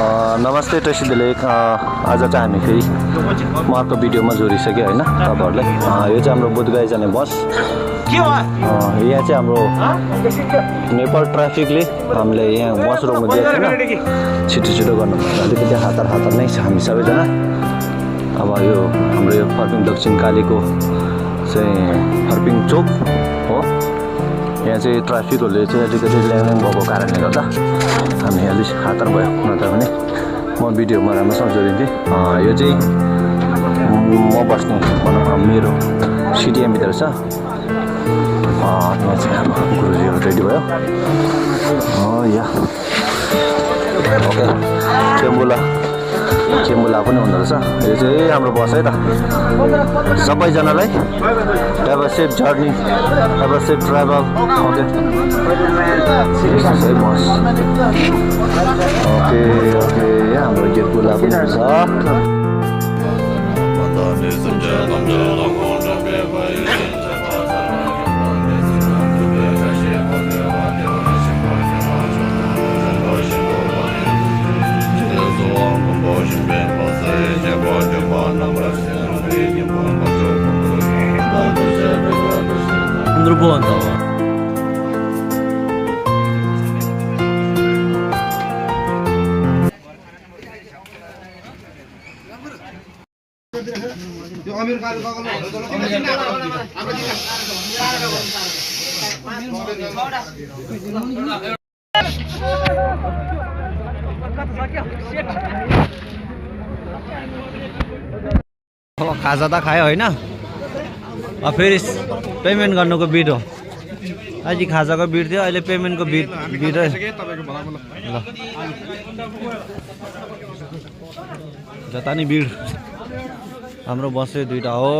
नमस्ते टेसी दिले आज चाहिँ हामी फेरि म अर्को भिडियोमा जोडिसक्यो होइन तपाईँहरूलाई यो चाहिँ हाम्रो बुधगाई जाने बस यहाँ चाहिँ हाम्रो नेपाल ट्राफिकले हामीले यहाँ बस रोक्नु दिएको छैन छिटो गर्नु अलिकति हतार नै छ हामी सबैजना। अब यो हाम्रो यो फर्पिङ दक्षिण कालीको चाहिँ फर्पिङ चोक हो, यहाँ चाहिँ ट्राफिकहरूले चाहिँ अलिकति ल्याङ भएको कारणले गर्दा हामी अलिक हतार भयो, नत्र भने म भिडियोमा राम्रोसँग जोडिन्थेँ। यो चाहिँ म बस्ने भनौँ मेरो सिटिएमभित्र छ। यहाँ चाहिँ अब गुरुजीहरू रेडी भयो या ओके चेम्बुला पनि हुँदो रहेछ। यो चाहिँ हाम्रो बस है त, सबैजनालाई have a safe journey, have a safe travel. Okay है बस ओके हाम्रो गेटबुला पनि छ। Другого खाजा त खायो होइन, फेरि पेमेन्ट गर्नुको भिड हो। अहिले खाजाको भिड थियो, अहिले पेमेन्टको भिड ल जता नि भिड। हाम्रो बस चाहिँ दुईटा हो।